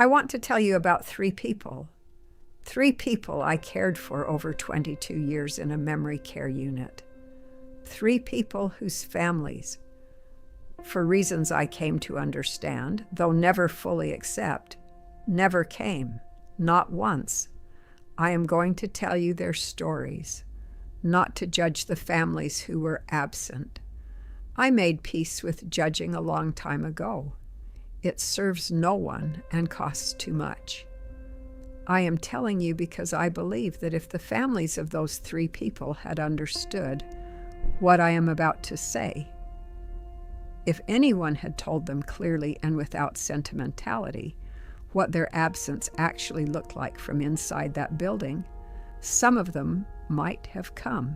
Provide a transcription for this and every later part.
I want to tell you about three people I cared for over 22 years in a memory care unit. Three people whose families, for reasons I came to understand, though never fully accept, never came, not once. I am going to tell you their stories, not to judge the families who were absent. I made peace with judging a long time ago. It serves no one and costs too much. I am telling you because I believe that if the families of those three people had understood what I am about to say, if anyone had told them clearly and without sentimentality what their absence actually looked like from inside that building, some of them might have come.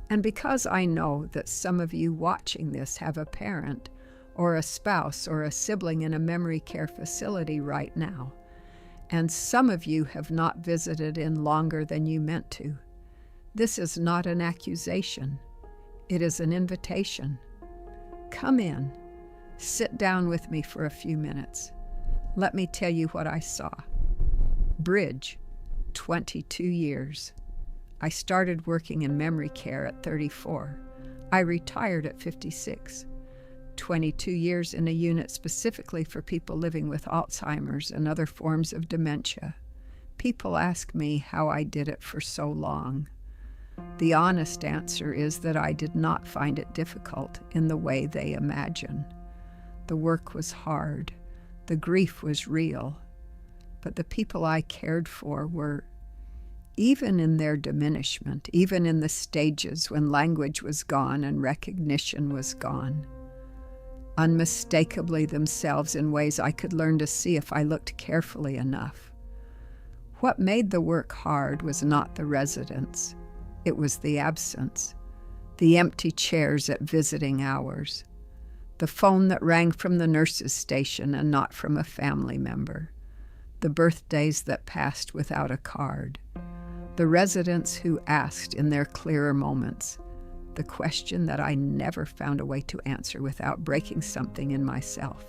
And because I know that some of you watching this have a parent or a spouse or a sibling in a memory care facility right now, and some of you have not visited in longer than you meant to, this is not an accusation. It is an invitation. Come in. Sit down with me for a few minutes. Let me tell you what I saw. Bridge, 22 years. I started working in memory care at 34. I retired at 56. 22 years in a unit specifically for people living with Alzheimer's and other forms of dementia. People ask me how I did it for so long. The honest answer is that I did not find it difficult in the way they imagine. The work was hard. The grief was real. But the people I cared for were, even in their diminishment, even in the stages when language was gone and recognition was gone, unmistakably themselves in ways I could learn to see if I looked carefully enough. What made the work hard was not the residents. It was the absence, the empty chairs at visiting hours, the phone that rang from the nurse's station and not from a family member, the birthdays that passed without a card, the residents who asked in their clearer moments the question that I never found a way to answer without breaking something in myself.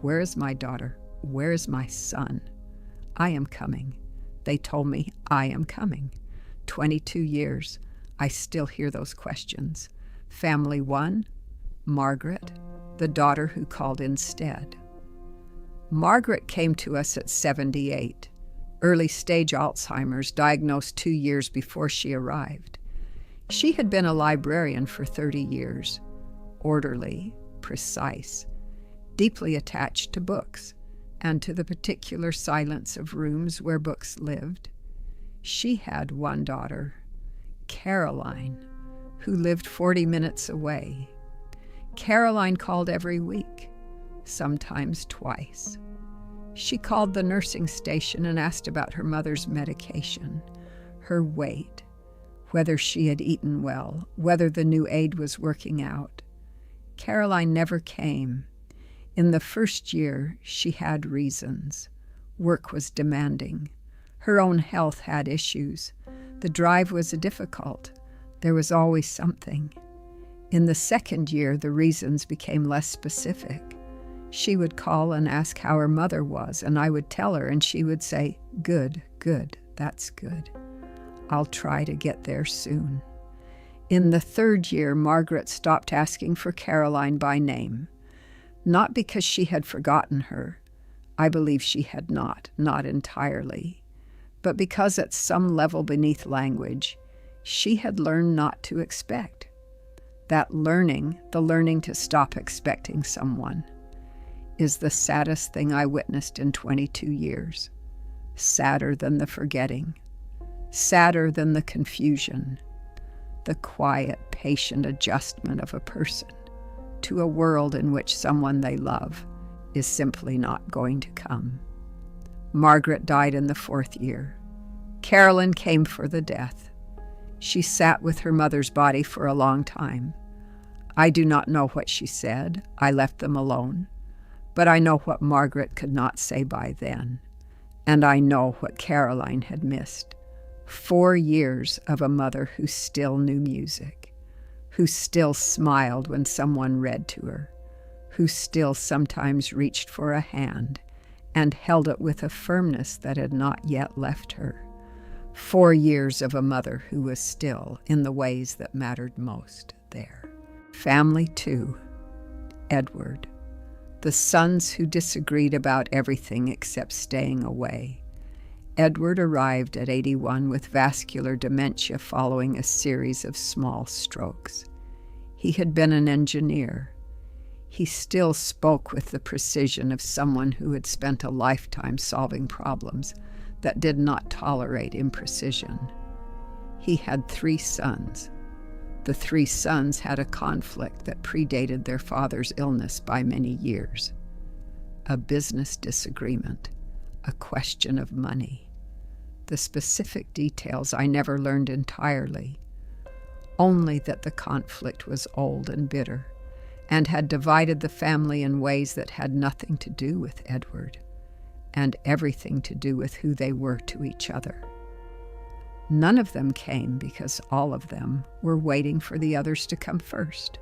Where is my daughter? Where is my son? I am coming. They told me I am coming. 22 years, I still hear those questions. Family one, Margaret, the daughter who called instead. Margaret came to us at 78, early stage Alzheimer's, diagnosed 2 years before she arrived. She had been a librarian for 30 years, orderly, precise, deeply attached to books and to the particular silence of rooms where books lived. She had one daughter, Caroline, who lived 40 minutes away. Caroline called every week, sometimes twice. She called the nursing station and asked about her mother's medication, her weight, whether she had eaten well, whether the new aid was working out. Caroline never came. In the first year, she had reasons. Work was demanding. Her own health had issues. The drive was difficult. There was always something. In the second year, the reasons became less specific. She would call and ask how her mother was, and I would tell her, and she would say, "Good, good, that's good. I'll try to get there soon." In the third year, Margaret stopped asking for Caroline by name, not because she had forgotten her. I believe she had not entirely, but because at some level beneath language, she had learned not to expect. That learning, the learning to stop expecting someone, is the saddest thing I witnessed in 22 years. Sadder than the forgetting, sadder than the confusion, the quiet, patient adjustment of a person to a world in which someone they love is simply not going to come. Margaret died in the fourth year. Carolyn came for the death. She sat with her mother's body for a long time. I do not know what she said. I left them alone. But I know what Margaret could not say by then. And I know what Caroline had missed. 4 years of a mother who still knew music, who still smiled when someone read to her, who still sometimes reached for a hand and held it with a firmness that had not yet left her. 4 years of a mother who was still, in the ways that mattered most, there. Family 2. Edward. The sons who disagreed about everything except staying away. Edward arrived at 81 with vascular dementia following a series of small strokes. He had been an engineer. He still spoke with the precision of someone who had spent a lifetime solving problems that did not tolerate imprecision. He had 3 sons. The 3 sons had a conflict that predated their father's illness by many years. A business disagreement, a question of money. The specific details I never learned entirely, only that the conflict was old and bitter, and had divided the family in ways that had nothing to do with Edward, and everything to do with who they were to each other. None of them came because all of them were waiting for the others to come first.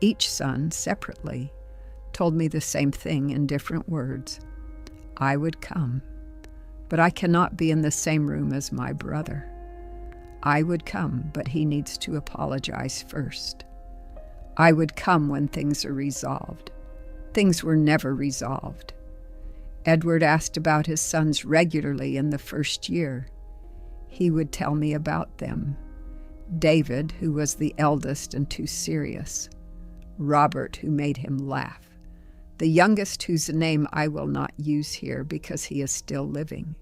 Each son, separately, told me the same thing in different words. I would come, but I cannot be in the same room as my brother. I would come, but he needs to apologize first. I would come when things are resolved. Things were never resolved. Edward asked about his sons regularly in the first year. He would tell me about them. David, who was the eldest and too serious. Robert, who made him laugh. The youngest, whose name I will not use here because he is still living.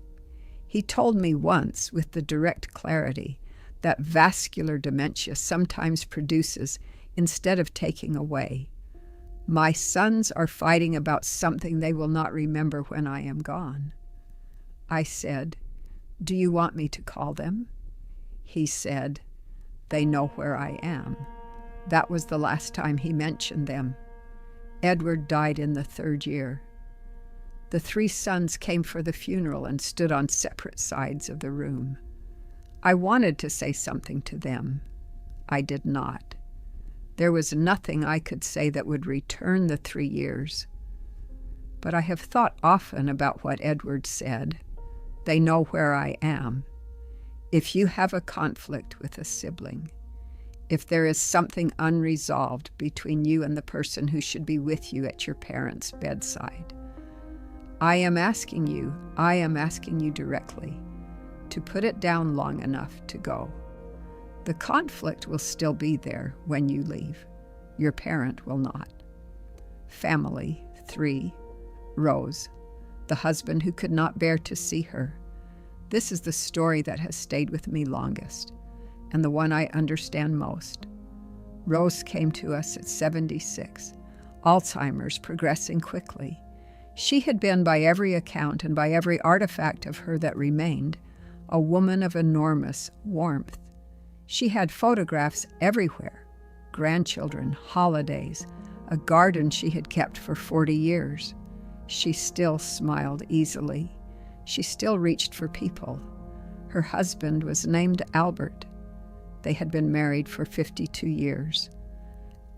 He told me once, with the direct clarity, that vascular dementia sometimes produces instead of taking away. My sons are fighting about something they will not remember when I am gone. I said, do you want me to call them? He said, they know where I am. That was the last time he mentioned them. Edward died in the 3rd year. The 3 sons came for the funeral and stood on separate sides of the room. I wanted to say something to them. I did not. There was nothing I could say that would return the 3 years. But I have thought often about what Edward said. They know where I am. If you have a conflict with a sibling, if there is something unresolved between you and the person who should be with you at your parents' bedside, I am asking you directly to put it down long enough to go. The conflict will still be there when you leave. Your parent will not. Family 3. Rose, the husband who could not bear to see her. This is the story that has stayed with me longest, and the one I understand most. Rose came to us at 76, Alzheimer's progressing quickly. She had been, by every account and by every artifact of her that remained, a woman of enormous warmth. She had photographs everywhere, grandchildren, holidays, a garden she had kept for 40 years. She still smiled easily. She still reached for people. Her husband was named Albert. They had been married for 52 years.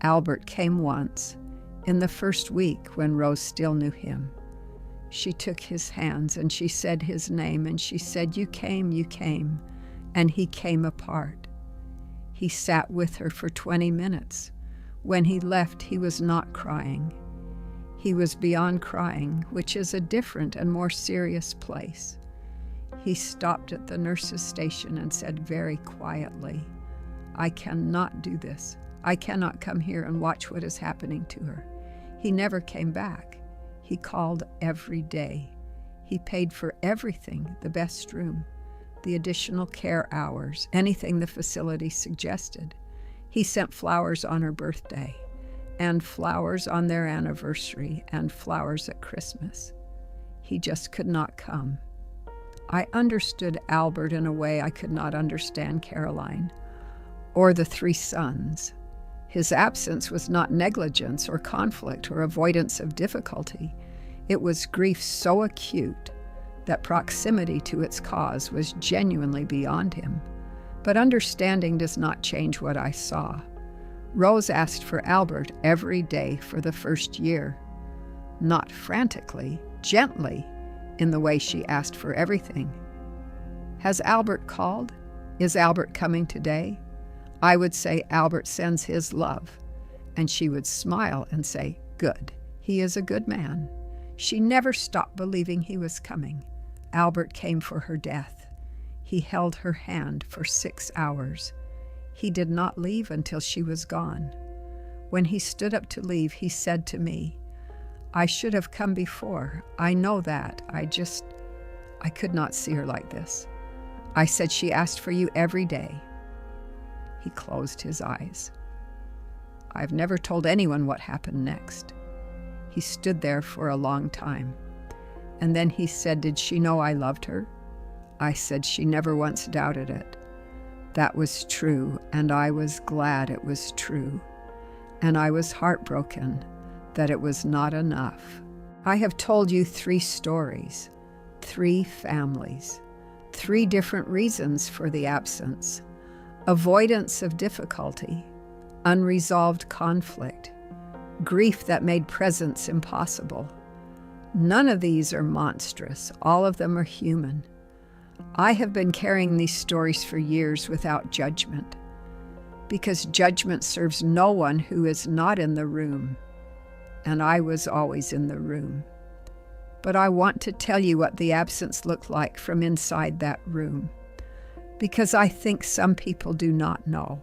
Albert came once, in the first week when Rose still knew him. She took his hands and she said his name and she said, you came, and he came apart. He sat with her for 20 minutes. When he left, he was not crying. He was beyond crying, which is a different and more serious place. He stopped at the nurse's station and said very quietly, I cannot do this. I cannot come here and watch what is happening to her. He never came back. He called every day. He paid for everything, the best room, the additional care hours, anything the facility suggested. He sent flowers on her birthday, and flowers on their anniversary, and flowers at Christmas. He just could not come. I understood Albert in a way I could not understand Caroline, or the 3 sons. His absence was not negligence or conflict or avoidance of difficulty. It was grief so acute that proximity to its cause was genuinely beyond him. But understanding does not change what I saw. Rose asked for Albert every day for the first year. not frantically, gently, in the way she asked for everything. Has Albert called? Is Albert coming today? I would say, Albert sends his love. And she would smile and say, good, he is a good man. She never stopped believing he was coming. Albert came for her death. He held her hand for 6 hours. He did not leave until she was gone. When he stood up to leave, he said to me, I should have come before. I know that. I could not see her like this. I said, she asked for you every day. He closed his eyes. I've never told anyone what happened next. He stood there for a long time. And then he said, did she know I loved her? I said, she never once doubted it. That was true, and I was glad it was true. And I was heartbroken that it was not enough. I have told you 3 stories, 3 families, 3 different reasons for the absence: avoidance of difficulty, unresolved conflict, grief that made presence impossible. None of these are monstrous. All of them are human. I have been carrying these stories for years without judgment, because judgment serves no one who is not in the room, and I was always in the room. But I want to tell you what the absence looked like from inside that room, because I think some people do not know.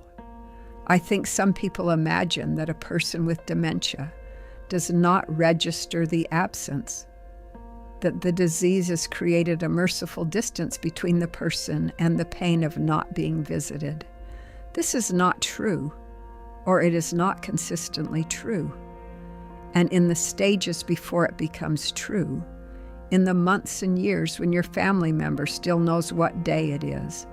I think some people imagine that a person with dementia does not register the absence, that the disease has created a merciful distance between the person and the pain of not being visited. This is not true, or it is not consistently true. And in the stages before it becomes true, in the months and years when your family member still knows what day it is,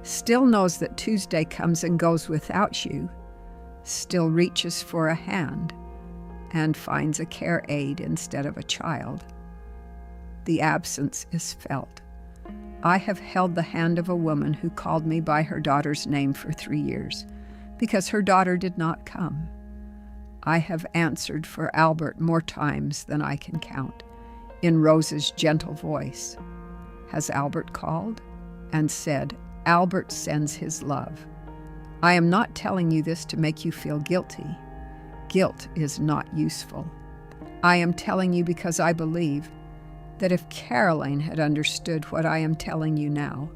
still knows that Tuesday comes and goes without you, still reaches for a hand and finds a care aid instead of a child, the absence is felt. I have held the hand of a woman who called me by her daughter's name for 3 years because her daughter did not come. I have answered for Albert more times than I can count, in Rose's gentle voice. Has Albert called and said, Albert sends his love. I am not telling you this to make you feel guilty. Guilt is not useful. I am telling you because I believe that if Caroline had understood what I am telling you now,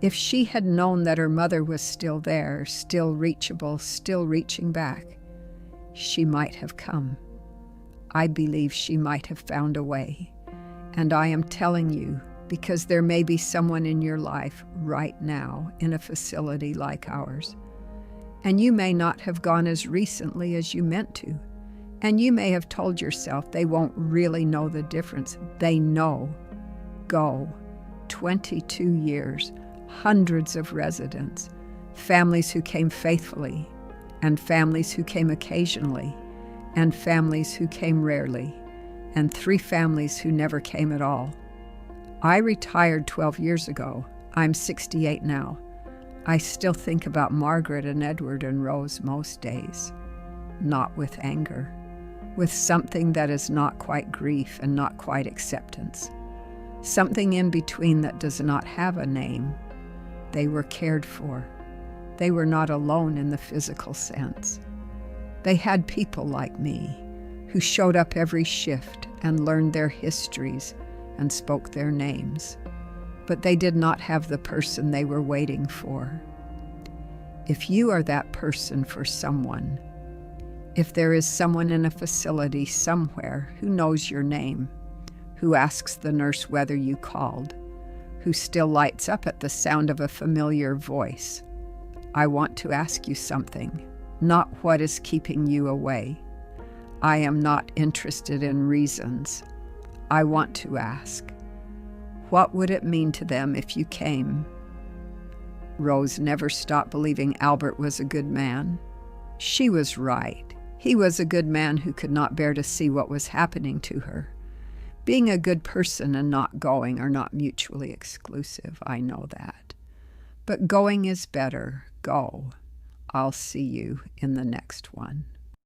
if she had known that her mother was still there, still reachable, still reaching back, she might have come. I believe she might have found a way. And I am telling you because there may be someone in your life right now in a facility like ours. And you may not have gone as recently as you meant to. And you may have told yourself they won't really know the difference. They know. Go. 22 years, hundreds of residents, families who came faithfully, and families who came occasionally, and families who came rarely, and 3 families who never came at all. I retired 12 years ago. I'm 68 now. I still think about Margaret and Edward and Rose most days, not with anger, with something that is not quite grief and not quite acceptance, something in between that does not have a name. They were cared for. They were not alone in the physical sense. They had people like me who showed up every shift and learned their histories and spoke their names, but they did not have the person they were waiting for. If you are that person for someone, if there is someone in a facility somewhere who knows your name, who asks the nurse whether you called, who still lights up at the sound of a familiar voice, I want to ask you something, not what is keeping you away. I am not interested in reasons. I want to ask, what would it mean to them if you came? Rose never stopped believing Albert was a good man. She was right. He was a good man who could not bear to see what was happening to her. Being a good person and not going are not mutually exclusive, I know that. But going is better. Go. I'll see you in the next one.